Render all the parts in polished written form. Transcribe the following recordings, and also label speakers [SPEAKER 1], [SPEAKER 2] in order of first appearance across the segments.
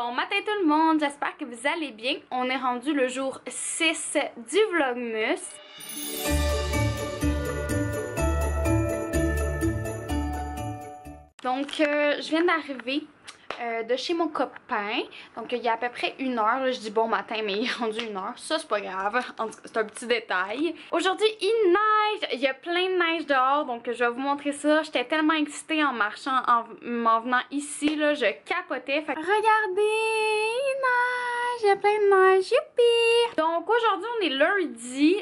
[SPEAKER 1] Bon matin tout le monde, j'espère que vous allez bien. On est rendu le jour 6 du Vlogmas. Donc je viens d'arriver de chez mon copain. Donc il y a à peu près 1 heure, là, je dis bon matin mais il est rendu 1 heure. Ça c'est pas grave, c'est un petit détail. Aujourd'hui il neige, il y a plein de neige dehors, donc je vais vous montrer ça. J'étais tellement excitée en marchant, en venant ici, là, je capotais. Fait que, regardez, il neige, il y a plein de neige, youpi! Donc aujourd'hui on est lundi.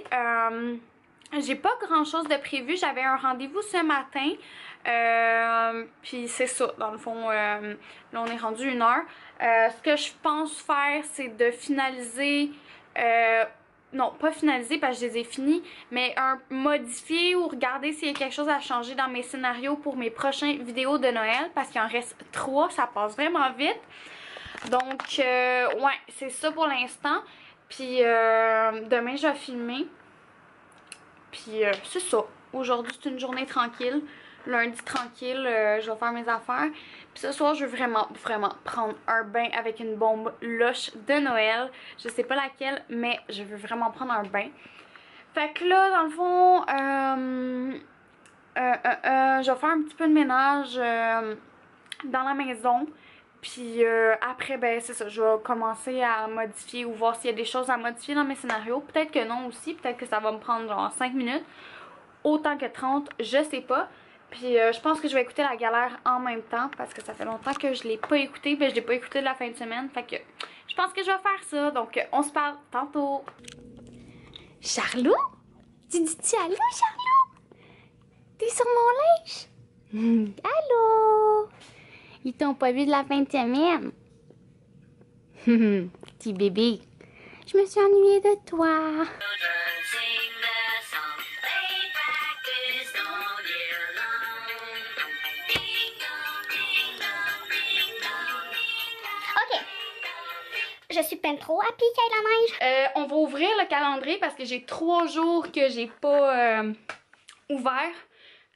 [SPEAKER 1] J'ai pas grand chose de prévu, j'avais un rendez-vous ce matin. Puis c'est ça, dans le fond, là on est rendu 1 heure. Ce que je pense faire, c'est de finaliser, non pas finaliser parce que je les ai finis, mais modifier ou regarder s'il y a quelque chose à changer dans mes scénarios pour mes prochaines vidéos de Noël, parce qu'il en reste 3, ça passe vraiment vite. Donc ouais, c'est ça pour l'instant. Puis demain je vais filmer. Puis c'est ça. Aujourd'hui c'est une journée tranquille. Lundi tranquille, je vais faire mes affaires. Puis ce soir je veux vraiment prendre un bain avec une bombe lush de Noël. Je sais pas laquelle, mais je veux vraiment prendre un bain. Fait que là dans le fond je vais faire un petit peu de ménage dans la maison. Puis après, ben c'est ça, je vais commencer à modifier ou voir s'il y a des choses à modifier dans mes scénarios. Peut-être que non aussi, peut-être que ça va me prendre genre 5 minutes. Autant que 30, je sais pas. Puis je pense que je vais écouter La Galère en même temps parce que ça fait longtemps que je l'ai pas écouté. Ben je l'ai pas écouté de la fin de semaine. Fait que je pense que je vais faire ça. Donc on se parle tantôt. Charlot? Tu dis-tu allô, Charlot? T'es sur mon linge? Allô? Ils t'ont pas vu de la fin de semaine? Petit bébé. Je me suis ennuyée de toi.
[SPEAKER 2] Ok. Je suis peine trop happy qu'il y ait la neige.
[SPEAKER 1] On va ouvrir le calendrier parce que j'ai 3 jours que j'ai pas ouvert.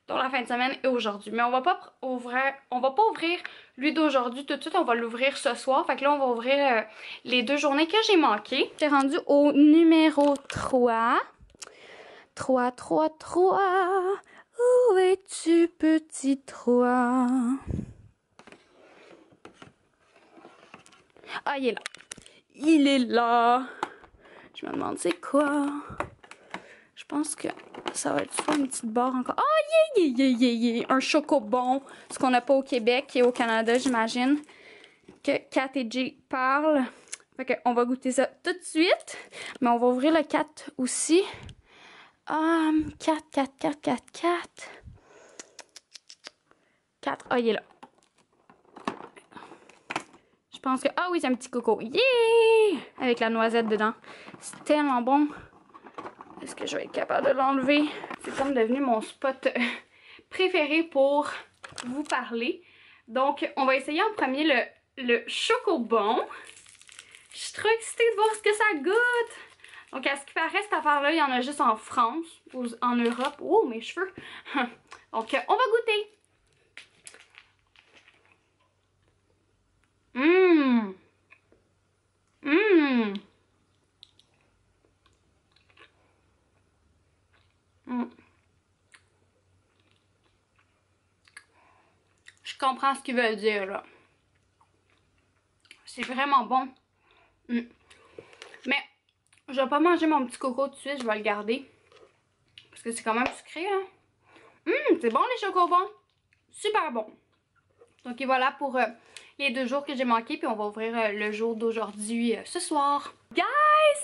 [SPEAKER 1] Dans la fin de semaine et aujourd'hui. Mais on va pas ouvrir lui d'aujourd'hui tout de suite, on va l'ouvrir ce soir. Fait que là on va ouvrir les 2 journées que j'ai manquées. J'ai rendu au numéro 3. 3. Où es-tu, petit 3? Ah, il est là. Il est là. Je me demande c'est quoi. Je pense que ça va être soit une petite barre encore. Oh, yeah! Un chocobon. Ce qu'on n'a pas au Québec et au Canada, j'imagine. Que Kat et Jay parlent. Fait que on va goûter ça tout de suite. Mais on va ouvrir le 4 aussi. 4. 4. Ah, il est là. Je pense que... Ah oui, c'est un petit coco. Yeah! Avec la noisette dedans. C'est tellement bon. Est-ce que je vais être capable de l'enlever? C'est comme devenu mon spot préféré pour vous parler. Donc, on va essayer en premier le chocobon. Je suis trop excitée de voir ce que ça goûte. Donc, à ce qui paraît, cette affaire-là, il y en a juste en France ou en Europe. Oh, mes cheveux! Donc, on va goûter. Je comprends ce qu'ils veulent dire là. C'est vraiment bon. Mais je vais pas manger mon petit coco tout de suite, je vais le garder. Parce que c'est quand même sucré là. C'est bon les chocobons. Super bon. Donc et voilà pour les 2 jours que j'ai manqué. Puis on va ouvrir le jour d'aujourd'hui ce soir. Guys,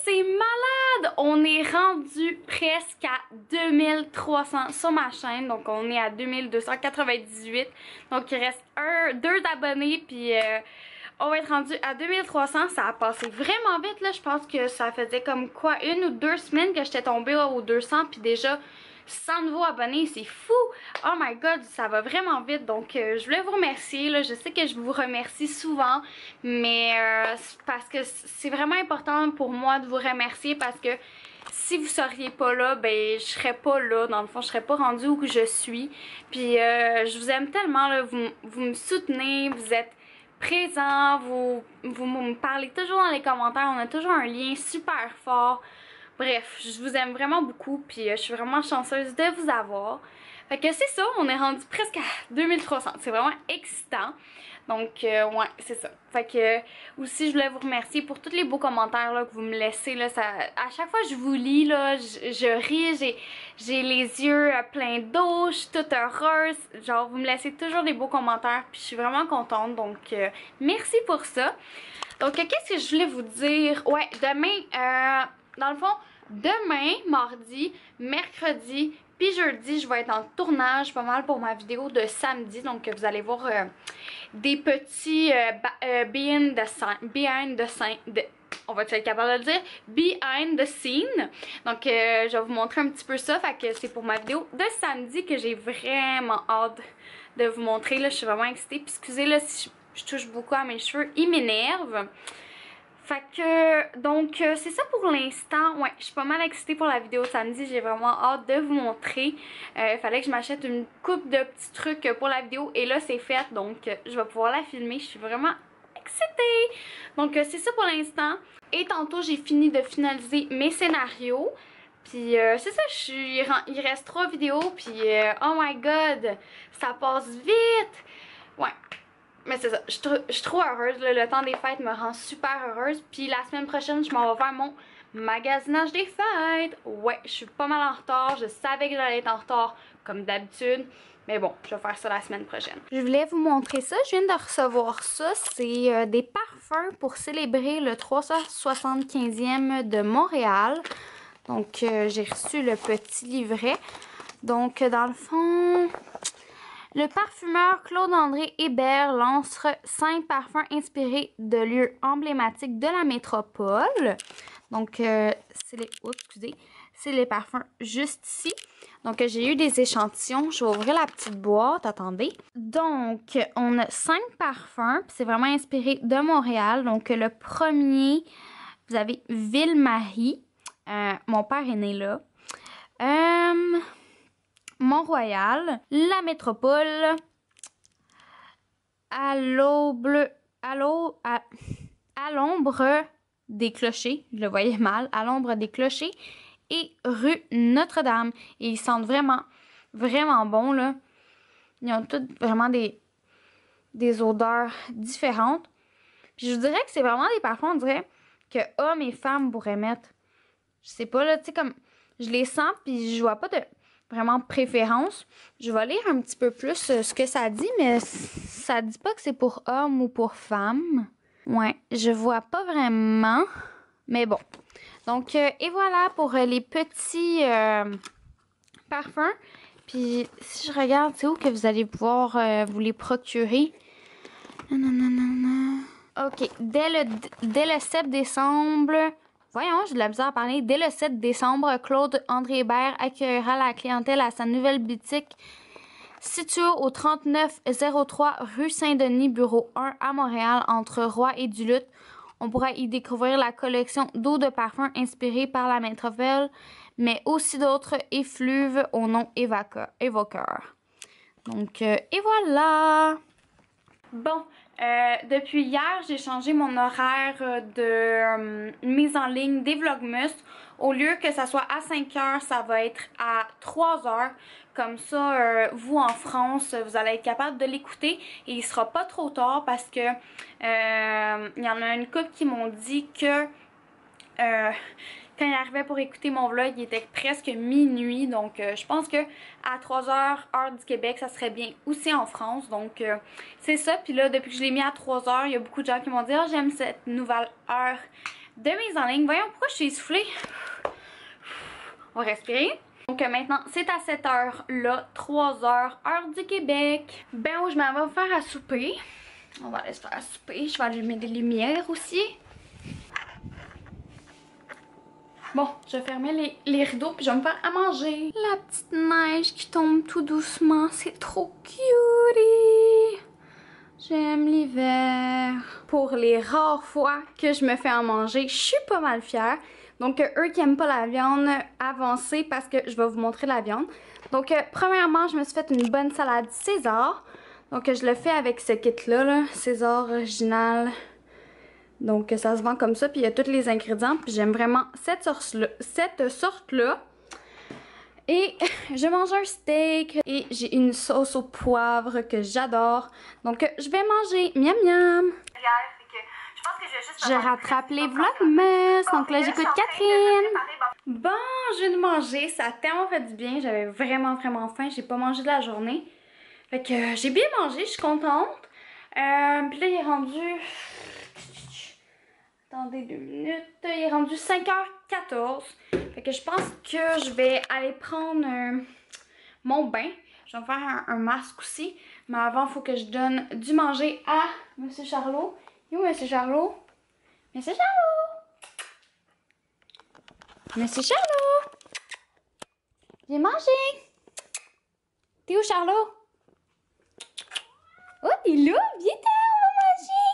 [SPEAKER 1] c'est malade! On est rendu presque à 2300 sur ma chaîne. Donc on est à 2298. Donc il reste 2 abonnés. Puis on va être rendu à 2300. Ça a passé vraiment vite là. Je pense que ça faisait comme quoi 1 ou 2 semaines que j'étais tombée là, aux 200. Puis déjà 100 nouveaux abonnés, c'est fou! Oh my god, ça va vraiment vite. Donc je voulais vous remercier là. Je sais que je vous remercie souvent, mais parce que c'est vraiment important pour moi de vous remercier, parce que si vous seriez pas là, ben je serais pas là. Dans le fond, je serais pas rendue où je suis. Puis je vous aime tellement là. Vous me soutenez, vous êtes présents, vous me parlez toujours dans les commentaires, on a toujours un lien super fort. Bref, je vous aime vraiment beaucoup, puis je suis vraiment chanceuse de vous avoir. Fait que c'est ça, on est rendu presque à 2300, c'est vraiment excitant. Donc ouais, c'est ça. Fait que aussi je voulais vous remercier pour tous les beaux commentaires là, que vous me laissez là. Ça, à chaque fois que je vous lis là, je ris, j'ai les yeux pleins d'eau, je suis toute heureuse. Genre vous me laissez toujours des beaux commentaires, puis je suis vraiment contente. Donc merci pour ça. Donc qu'est-ce que je voulais vous dire? Ouais, demain, dans le fond, demain, mardi, mercredi, puis jeudi, je vais être en tournage pas mal pour ma vidéo de samedi. Donc vous allez voir des petits behind the scene, on va être capable de le dire, behind the scene. Donc je vais vous montrer un petit peu ça. Fait que c'est pour ma vidéo de samedi que j'ai vraiment hâte de vous montrer. Là, je suis vraiment excitée. Puis excusez là si je touche beaucoup à mes cheveux, ils m'énervent. Fait que, donc, c'est ça pour l'instant. Ouais, je suis pas mal excitée pour la vidéo de samedi. J'ai vraiment hâte de vous montrer. Il fallait que je m'achète une coupe de petits trucs pour la vidéo. Et là, c'est fait. Donc, je vais pouvoir la filmer. Je suis vraiment excitée. Donc, c'est ça pour l'instant. Et tantôt, j'ai fini de finaliser mes scénarios. Puis, c'est ça. Il reste 3 vidéos. Puis, oh my god, ça passe vite. Ouais. Mais c'est ça, je suis trop heureuse, là. Le temps des fêtes me rend super heureuse. Puis la semaine prochaine, je m'en vais faire mon magasinage des fêtes. Ouais, je suis pas mal en retard. Je savais que j'allais être en retard, comme d'habitude. Mais bon, je vais faire ça la semaine prochaine. Je voulais vous montrer ça. Je viens de recevoir ça. C'est des parfums pour célébrer le 375e de Montréal. Donc, j'ai reçu le petit livret. Donc, dans le fond... Le parfumeur Claude-André Hébert lance 5 parfums inspirés de lieux emblématiques de la métropole. Donc, c'est les parfums juste ici. Donc, j'ai eu des échantillons. Je vais ouvrir la petite boîte. Attendez. Donc, on a 5 parfums. C'est vraiment inspiré de Montréal. Donc, le premier, vous avez Ville-Marie. Mon père est né là. Mont-Royal, la métropole, à l'ombre des clochers, je le voyais mal, à l'ombre des clochers, et rue Notre-Dame. Et ils sentent vraiment, vraiment bon, là. Ils ont tous vraiment des odeurs différentes. Puis je vous dirais que c'est vraiment des parfums, on dirait, que hommes et femmes pourraient mettre. Je sais pas, là, tu sais, comme, je les sens, puis je vois pas de... vraiment préférence. Je vais lire un petit peu plus ce que ça dit, mais ça dit pas que c'est pour homme ou pour femme. Ouais, je vois pas vraiment. Mais bon. Donc, et voilà pour les petits parfums. Puis, si je regarde, c'est où que vous allez pouvoir vous les procurer? OK. Dès le 7 décembre... Voyons, j'ai de la misère à parler. Dès le 7 décembre, Claude-André Hébert accueillera la clientèle à sa nouvelle boutique située au 3903 rue Saint-Denis, bureau 1 à Montréal, entre Roy et Duluth. On pourra y découvrir la collection d'eau de parfum inspirée par la métropole, mais aussi d'autres effluves au nom évoqueur. Donc, et voilà! Bon, depuis hier, j'ai changé mon horaire de mise en ligne des Vlogmas. Au lieu que ça soit à 5 h, ça va être à 3 h. Comme ça, vous en France, vous allez être capable de l'écouter et il sera pas trop tard parce que il y en a une couple qui m'ont dit que quand il arrivait pour écouter mon vlog, il était presque minuit. Donc, je pense que à 3 h, heure du Québec, ça serait bien aussi en France. Donc, c'est ça. Puis là, depuis que je l'ai mis à 3 h, il y a beaucoup de gens qui m'ont dit « Ah, j'aime cette nouvelle heure de mise en ligne. » Voyons pourquoi je suis essoufflée. On va respirer. Donc, maintenant, c'est à cette heure-là, 3 h, heure du Québec. Ben, je m'en vais faire à souper. On va aller se faire à souper. Je vais allumer des lumières aussi. Bon, je vais fermer les rideaux puis je vais me faire à manger. La petite neige qui tombe tout doucement, c'est trop cutie. J'aime l'hiver. Pour les rares fois que je me fais à manger, je suis pas mal fière. Donc, eux qui aiment pas la viande, avancez parce que je vais vous montrer la viande. Donc, premièrement, je me suis fait une bonne salade César. Donc je le fais avec ce kit-là, là, César original. Donc ça se vend comme ça, puis il y a tous les ingrédients. Puis j'aime vraiment cette sorte-là. Et je mange un steak et j'ai une sauce au poivre que j'adore. Donc je vais manger. Miam miam! Je rattrape les vlogmas. Donc là j'écoute Catherine. Bon, je viens de manger. Ça a tellement fait du bien. J'avais vraiment faim. J'ai pas mangé de la journée. Fait que j'ai bien mangé. Je suis contente. Puis là il est rendu... Attendez 2 minutes. Il est rendu 5h14. Fait que je pense que je vais aller prendre mon bain. Je vais me faire un masque aussi. Mais avant, il faut que je donne du manger à Monsieur Charlot. Et où Monsieur Charlot? Monsieur Charlot! Monsieur Charlot! Viens manger! T'es où Charlot? Oh, t'es là? Viens-t'en, on va manger!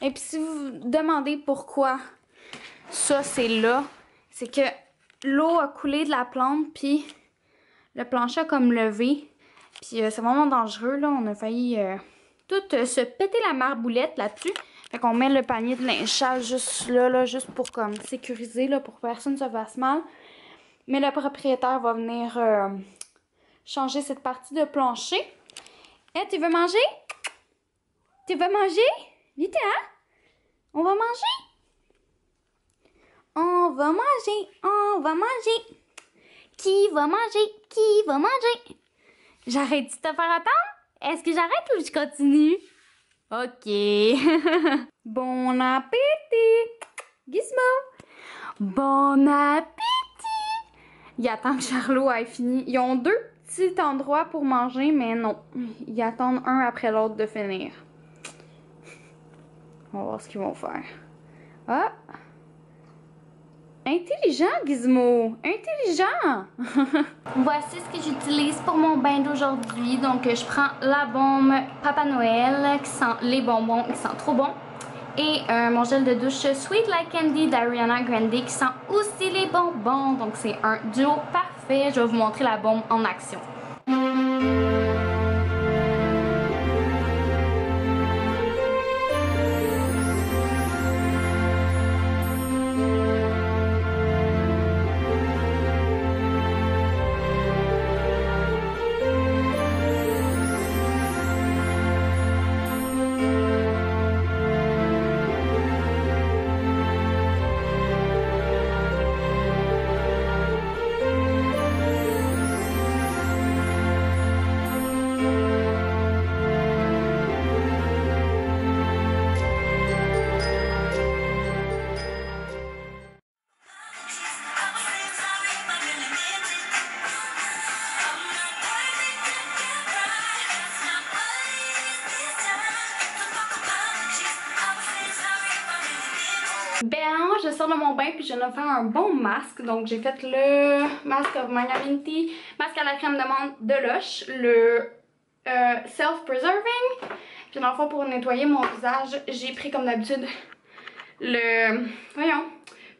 [SPEAKER 1] Et puis si vous vous demandez pourquoi ça c'est là, c'est que l'eau a coulé de la plante puis le plancher a comme levé. Puis c'est vraiment dangereux là, on a failli tout se péter la marboulette là-dessus. Fait qu'on met le panier de linge sale juste là, juste pour comme sécuriser là, pour que personne ne se fasse mal. Mais le propriétaire va venir changer cette partie de plancher. Eh, tu veux manger? Tu veux manger? Vite, hein? On va manger? On va manger, on va manger. Qui va manger? Qui va manger? J'arrête de te faire attendre? Est-ce que j'arrête ou je continue? Ok. Bon appétit! Gizmo! Bon appétit! Il attend que Charlot ait fini. Ils ont 2 petits endroits pour manger, mais non. Ils attendent un après l'autre de finir. On va voir ce qu'ils vont faire. Ah! Intelligent, Gizmo! Intelligent! Voici ce que j'utilise pour mon bain d'aujourd'hui. Donc, je prends la baume Papa Noël, qui sent les bonbons, qui sent trop bon. Et mon gel de douche Sweet Like Candy d'Ariana Grande, qui sent aussi les bonbons. Donc, c'est un duo parfait. Je vais vous montrer la baume en action. Ben, je sors de mon bain puis je viens de faire un bon masque. Donc j'ai fait le masque of Mind Tea, masque à la crème de menthe de Lush, le self-preserving. Puis dans le fond, pour nettoyer mon visage, j'ai pris comme d'habitude le,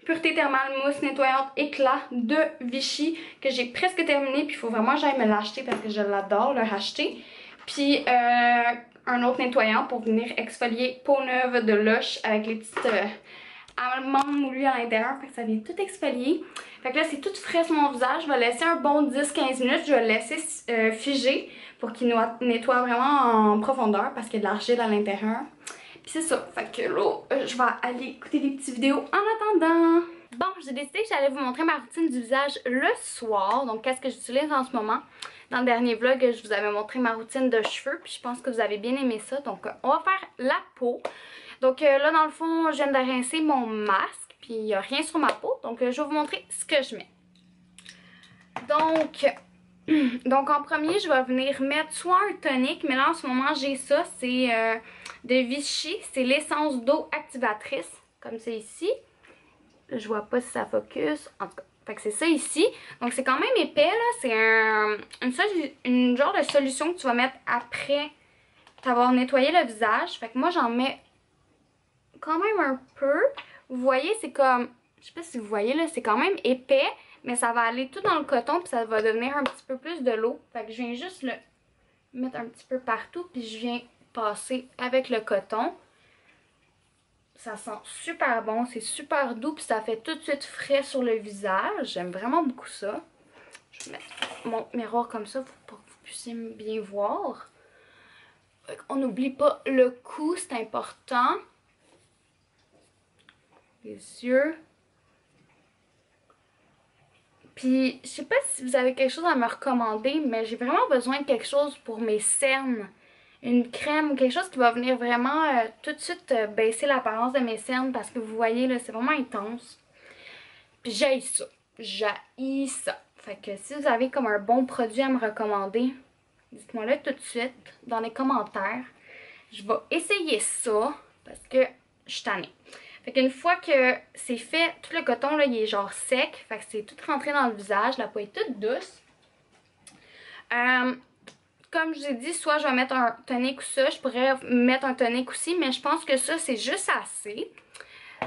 [SPEAKER 1] Pureté thermale mousse nettoyante éclat de Vichy que j'ai presque terminé. Puis il faut vraiment que j'aille me l'acheter parce que je l'adore, le racheter. Puis un autre nettoyant pour venir exfolier peau neuve de Lush avec les petites amandes moulues à l'intérieur. Fait que ça vient tout exfolier. Fait que là, c'est tout frais sur mon visage. Je vais laisser un bon 10-15 minutes. Je vais le laisser figer pour qu'il nettoie vraiment en profondeur parce qu'il y a de l'argile à l'intérieur. Puis c'est ça. Fait que là, je vais aller écouter des petites vidéos en attendant. Bon, j'ai décidé que j'allais vous montrer ma routine du visage le soir. Donc, qu'est-ce que j'utilise en ce moment. Dans le dernier vlog, je vous avais montré ma routine de cheveux. Puis je pense que vous avez bien aimé ça. Donc, on va faire la peau. Donc là, dans le fond, je viens de rincer mon masque. Puis il n'y a rien sur ma peau. Donc, je vais vous montrer ce que je mets. Donc en premier, je vais venir mettre soit un tonique. Mais là, en ce moment, j'ai ça. C'est de Vichy. C'est l'essence d'eau activatrice. Comme c'est ici. Là, je vois pas si ça focus. En tout cas. Fait que c'est ça ici. Donc c'est quand même épais là. C'est une genre de solution que tu vas mettre après t'avoir nettoyé le visage. Fait que moi j'en mets quand même un peu. Vous voyez, c'est comme, je sais pas si vous voyez là, c'est quand même épais. mais ça va aller tout dans le coton puis ça va devenir un petit peu plus de l'eau. Fait que je viens juste le mettre un petit peu partout puis je viens passer avec le coton. Ça sent super bon, c'est super doux puis ça fait tout de suite frais sur le visage. J'aime vraiment beaucoup ça. Je vais mettre mon miroir comme ça pour que vous puissiez bien voir. On n'oublie pas le cou, c'est important. Les yeux. Puis, je sais pas si vous avez quelque chose à me recommander, mais j'ai vraiment besoin de quelque chose pour mes cernes. Une crème ou quelque chose qui va venir vraiment tout de suite baisser l'apparence de mes cernes parce que vous voyez, là, c'est vraiment intense. Puis j'haïs ça. J'haïs ça. Fait que si vous avez comme un bon produit à me recommander, dites-moi-le tout de suite dans les commentaires. Je vais essayer ça parce que je suis tannée. Fait qu'une fois que c'est fait, tout le coton là, il est genre sec. Fait que c'est tout rentré dans le visage. La peau est toute douce. Comme je vous ai dit, soit je vais mettre un tonique ou ça. Je pourrais mettre un tonique aussi, mais je pense que ça, c'est juste assez.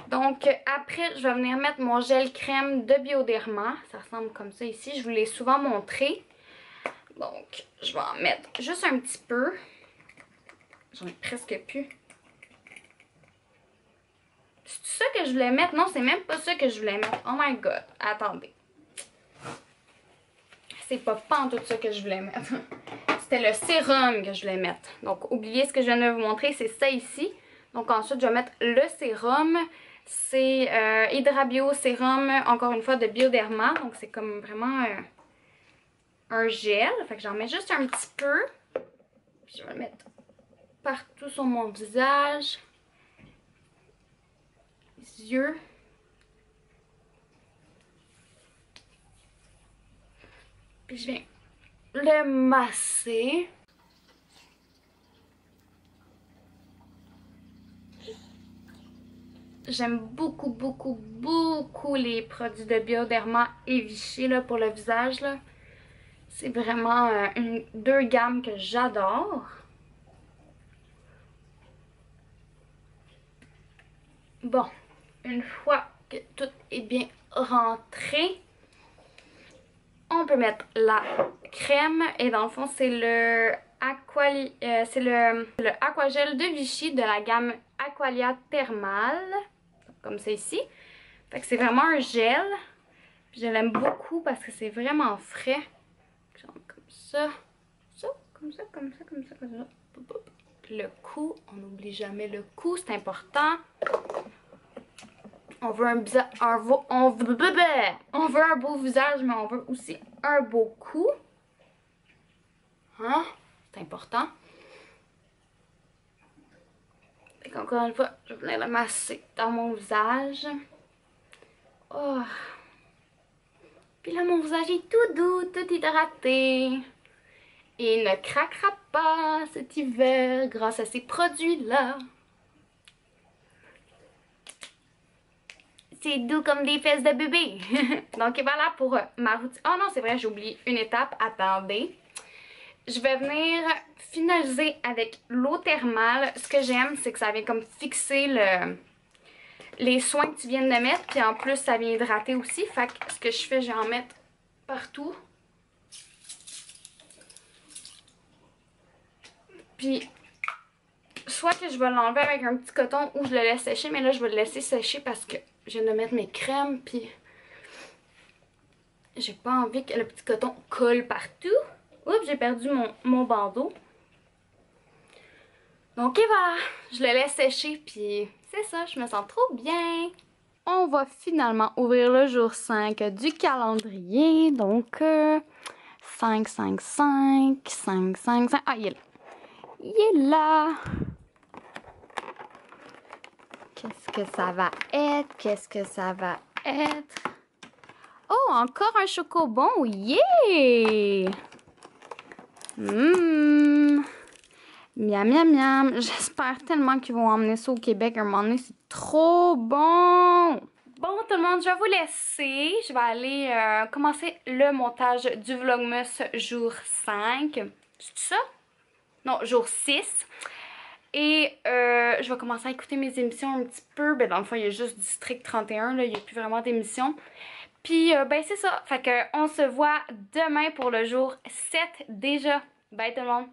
[SPEAKER 1] Donc après, je vais venir mettre mon gel crème de Bioderma. Ça ressemble comme ça ici. Je vous l'ai souvent montré. Donc, je vais en mettre juste un petit peu. J'en ai presque plus. C'est ça que je voulais mettre? Non, c'est même pas ça que je voulais mettre. Oh my god. Attendez. C'est pas en tout ça que je voulais mettre. C'était le sérum que je voulais mettre. Donc, oubliez ce que je viens de vous montrer. C'est ça ici. Donc, ensuite, je vais mettre le sérum. C'est Hydrabio sérum, encore une fois, de Bioderma. Donc, c'est comme vraiment un gel. Fait que j'en mets juste un petit peu. Puis, je vais le mettre partout sur mon visage. Les yeux. Puis je viens le masser. J'aime beaucoup, beaucoup, beaucoup les produits de Bioderma et Vichy là, pour le visage. C'est vraiment deux gammes que j'adore. Bon, une fois que tout est bien rentré, on peut mettre la crème. Et dans le fond, c'est le Aquagel de Vichy de la gamme Aqualia Thermal. Comme ça ici. Fait que c'est vraiment un gel. Puis je l'aime beaucoup parce que c'est vraiment frais. Genre comme ça. Ça, comme ça, comme ça, comme ça, comme ça. Puis le cou, on n'oublie jamais le cou, c'est important. On veut un beau visage, mais on veut aussi un beau cou. Hein? C'est important. Fait qu'encore une fois, je vais venir le masser dans mon visage. Oh. Puis là, mon visage est tout doux, tout hydraté. Et il ne craquera pas cet hiver grâce à ces produits-là. C'est doux comme des fesses de bébé. Donc voilà pour ma routine. Oh non, c'est vrai, j'ai oublié une étape. Attendez. Je vais venir finaliser avec l'eau thermale. Ce que j'aime, c'est que ça vient comme fixer les soins que tu viens de mettre. Puis en plus, ça vient hydrater aussi. Fait que ce que je fais, je vais en mettre partout. Puis, soit que je vais l'enlever avec un petit coton ou je le laisse sécher. Mais là, je vais le laisser sécher parce que je viens de mettre mes crèmes. Puis, j'ai pas envie que le petit coton colle partout. Oups, j'ai perdu mon bandeau. Donc et voilà, je le laisse sécher, puis c'est ça, je me sens trop bien. On va finalement ouvrir le jour 5 du calendrier. Donc, 5, 5, 5, 5, 5, 5. Ah, il est là. Il est là. Qu'est-ce que ça va être? Qu'est-ce que ça va être? Oh, encore un chocobon, yeah! Miam, miam, miam. J'espère tellement qu'ils vont emmener ça au Québec un moment donné. C'est trop bon! Bon, tout le monde, je vais vous laisser. Je vais aller commencer le montage du Vlogmas jour 5. C'est ça? Non, jour 6. Et je vais commencer à écouter mes émissions un petit peu. Ben, dans le fond, il y a juste District 31. Là, il n'y a plus vraiment d'émissions. Puis ben c'est ça. Fait que on se voit demain pour le jour 7 déjà. Bye tout le monde!